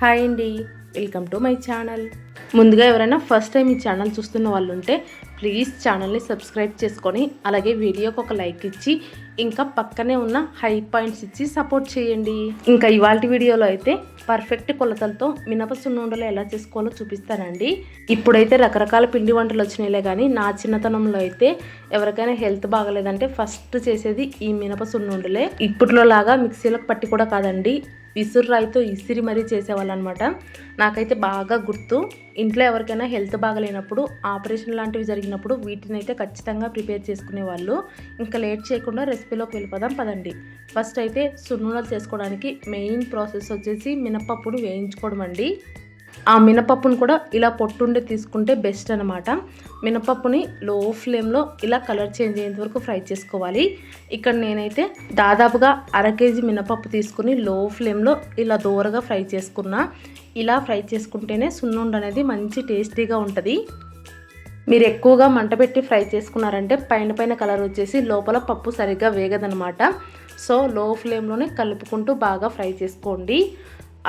Hi అండి, welcome to my channel. ముందుగా ఎవరైనా ఫస్ట్ టైం ఈ ఛానల్ చూస్తున్న వాళ్ళు ఉంటే ప్లీజ్ ఛానల్ని సబ్స్క్రైబ్ చేసుకొని అలాగే వీడియోకి ఒక లైక్ ఇచ్చి ఇంకా పక్కనే ఉన్న హై పాయింట్స్ ఇచ్చి సపోర్ట్ చేయండి. ఇంకా ఇవాళ వీడియోలో అయితే పర్ఫెక్ట్ కొలతలతో మినప సున్నుండలు ఎలా చేసుకోవాలో చూపిస్తానండి. ఇప్పుడైతే రకరకాల పిండి వంటలు వచ్చినాయిలే, కానీ నా చిన్నతనంలో అయితే ఎవరికైనా హెల్త్ బాగలేదంటే ఫస్ట్ చేసేది ఈ మినప సున్నుండలే. ఇప్పట్లో లాగా మిక్సీలకు పట్టి కూడా కాదండి, విసుర్రాయితో ఇసిరి మరీ చేసేవాళ్ళు అనమాట. నాకైతే బాగా గుర్తు. ఇంట్లో ఎవరికైనా హెల్త్ బాగలేనప్పుడు, ఆపరేషన్ లాంటివి జరిగినప్పుడు వీటిని అయితే ఖచ్చితంగా ప్రిపేర్ చేసుకునేవాళ్ళు. ఇంకా లేట్ చేయకుండా రెసిపీలోకి వెళ్ళిపోదాం పదండి. ఫస్ట్ అయితే సున్నుండలు చేసుకోవడానికి మెయిన్ ప్రాసెస్ వచ్చేసి మినపప్పును వేయించుకోవడం అండి. ఆ మినపప్పును కూడా ఇలా పొట్టుండి తీసుకుంటే బెస్ట్ అనమాట. మినపప్పుని లో ఫ్లేమ్లో ఇలా కలర్ చేంజ్ అయ్యేంత వరకు ఫ్రై చేసుకోవాలి. ఇక్కడ నేనైతే దాదాపుగా అర కేజీ మినపప్పు తీసుకుని లో ఫ్లేమ్లో ఇలా దూరగా ఫ్రై చేసుకున్నా. ఇలా ఫ్రై చేసుకుంటేనే సున్నుండ అనేది మంచి టేస్టీగా ఉంటుంది. మీరు ఎక్కువగా మంట పెట్టి ఫ్రై చేసుకున్నారంటే పైన కలర్ వచ్చేసి లోపల పప్పు సరిగ్గా వేగదనమాట. సో లో ఫ్లేమ్లోనే కలుపుకుంటూ బాగా ఫ్రై చేసుకోండి.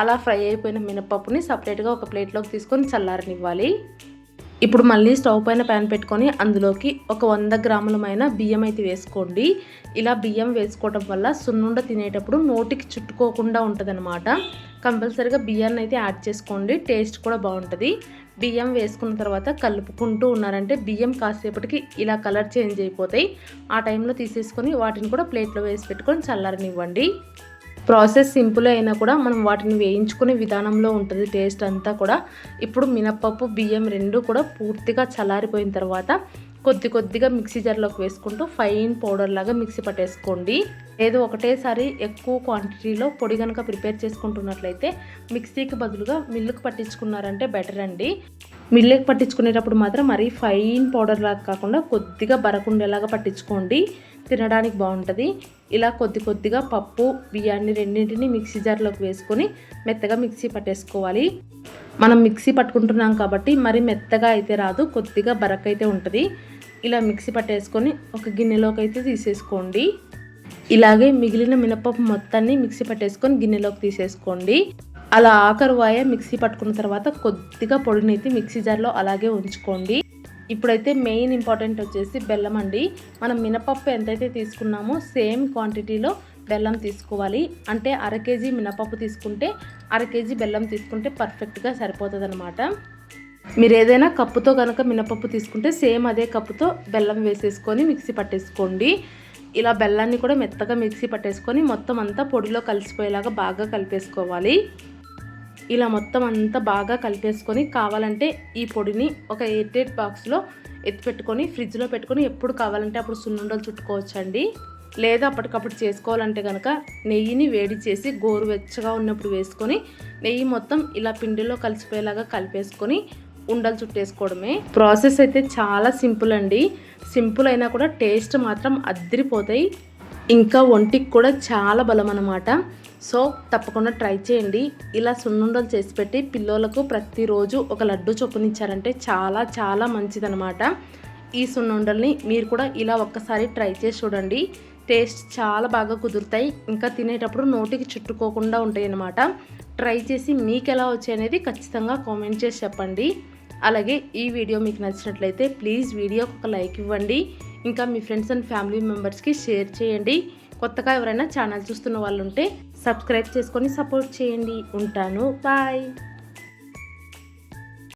అలా ఫ్రై అయిపోయిన మినపప్పుని సపరేట్గా ఒక ప్లేట్లోకి తీసుకొని చల్లారనివ్వాలి. ఇప్పుడు మళ్ళీ స్టవ్ పైన ప్యాన్ పెట్టుకొని అందులోకి ఒక 100 గ్రాములమైన బియ్యం అయితే వేసుకోండి. ఇలా బియ్యం వేసుకోవడం వల్ల సున్నుండ తినేటప్పుడు నోటికి చుట్టుకోకుండా ఉంటుందన్నమాట. కంపల్సరీగా బియ్యాన్ని అయితే యాడ్ చేసుకోండి, టేస్ట్ కూడా బాగుంటుంది. బియ్యం వేసుకున్న తర్వాత కలుపుకుంటూ ఉన్నారంటే బియ్యం కాసేపటికి ఇలా కలర్ చేంజ్ అయిపోతాయి. ఆ టైంలో తీసేసుకొని వాటిని కూడా ప్లేట్లో వేసి పెట్టుకొని చల్లారనివ్వండి. ప్రాసెస్ సింపుల్ అయినా కూడా మనం వాటిని వేయించుకునే విధానంలో ఉంటుంది టేస్ట్ అంతా కూడా. ఇప్పుడు మినపప్పు బియ్యం రెండు కూడా పూర్తిగా చల్లారిపోయిన తర్వాత కొద్దిగా మిక్సీ జార్లోకి వేసుకుంటూ ఫైన్ పౌడర్ లాగా మిక్సీ పట్టేసుకోండి. ఏదో ఒకటేసారి ఎక్కువ క్వాంటిటీలో పొడి కనుక ప్రిపేర్ చేసుకుంటున్నట్లయితే మిక్సీకి బదులుగా మిల్లుకి పట్టించుకున్నారంటే బెటర్ అండి. మిల్లుకి పట్టించుకునేటప్పుడు మాత్రం మరీ ఫైన్ పౌడర్ లాగా కాకుండా కొద్దిగా బరకుండేలాగా పట్టించుకోండి, తినడానికి బాగుంటుంది. ఇలా కొద్దిగా పప్పు బియ్యాన్ని రెండింటిని మిక్సీ జార్లోకి వేసుకొని మెత్తగా మిక్సీ పట్టేసుకోవాలి. మనం మిక్సీ పట్టుకుంటున్నాం కాబట్టి మరి మెత్తగా అయితే రాదు, కొద్దిగా బరకైతే ఉంటుంది. ఇలా మిక్సీ పట్టేసుకొని ఒక గిన్నెలోకి అయితే తీసేసుకోండి. ఇలాగే మిగిలిన మినపప్పు మొత్తాన్ని మిక్సీ పట్టేసుకొని గిన్నెలోకి తీసేసుకోండి. అలా ఆఖరు వాయ మిక్సీ పట్టుకున్న తర్వాత కొద్దిగా పొడిని అయితే మిక్సీ జార్లో అలాగే ఉంచుకోండి. ఇప్పుడైతే మెయిన్ ఇంపార్టెంట్ వచ్చేసి బెల్లం అండి. మనం మినపప్పు ఎంతైతే తీసుకున్నామో సేమ్ క్వాంటిటీలో బెల్లం తీసుకోవాలి. అంటే అర కేజీ మినపప్పు తీసుకుంటే అర కేజీ బెల్లం తీసుకుంటే పర్ఫెక్ట్గా సరిపోతుంది అనమాట. మీరు ఏదైనా కప్పుతో కనుక మినపప్పు తీసుకుంటే సేమ్ అదే కప్పుతో బెల్లం వేసేసుకొని మిక్సీ పట్టేసుకోండి. ఇలా బెల్లాన్ని కూడా మెత్తగా మిక్సీ పట్టేసుకొని మొత్తం అంతా పొడిలో కలిసిపోయేలాగా బాగా కలిపేసుకోవాలి. ఇలా మొత్తం అంతా బాగా కలిపేసుకొని కావాలంటే ఈ పొడిని ఒక ఎయిర్టైట్ బాక్స్లో ఎత్తిపెట్టుకొని ఫ్రిడ్జ్లో పెట్టుకొని ఎప్పుడు కావాలంటే అప్పుడు సున్నుండలు చుట్టుకోవచ్చండి. లేదా అప్పటికప్పుడు చేసుకోవాలంటే కనుక నెయ్యిని వేడి చేసి గోరువెచ్చగా ఉన్నప్పుడు వేసుకొని నెయ్యి మొత్తం ఇలా పిండిలో కలిసిపోయేలాగా కలిపేసుకొని ఉండలు చుట్టేసుకోవడమే. ప్రాసెస్ అయితే చాలా సింపుల్ అండి. సింపుల్ అయినా కూడా టేస్ట్ మాత్రం అద్దిరిపోతాయి. ఇంకా ఒంటికి కూడా చాలా బలం అన్నమాట. సో తప్పకుండా ట్రై చేయండి. ఇలా సున్నుండలు చేసి పెట్టి పిల్లలకు ప్రతిరోజు ఒక లడ్డు చొప్పునిచ్చారంటే చాలా చాలా మంచిదన్నమాట. ఈ సున్నుండల్ని మీరు కూడా ఇలా ఒక్కసారి ట్రై చేసి చూడండి. టేస్ట్ చాలా బాగా కుదురుతాయి, ఇంకా తినేటప్పుడు నోటికి చుట్టుకోకుండా ఉంటాయి అన్నమాట. ట్రై చేసి మీకు ఎలా వచ్చాయనేది ఖచ్చితంగా కామెంట్ చేసి చెప్పండి. అలాగే ఈ వీడియో మీకు నచ్చినట్లయితే ప్లీజ్ వీడియోకి ఒక లైక్ ఇవ్వండి. ఇంకా మీ ఫ్రెండ్స్ అండ్ ఫ్యామిలీ మెంబర్స్కి షేర్ చేయండి. కొత్తగా ఎవరైనా ఛానల్ చూస్తున్న వాళ్ళు ఉంటే సబ్స్క్రైబ్ చేసుకొని సపోర్ట్ చేయండి. ఉంటాను, బాయ్.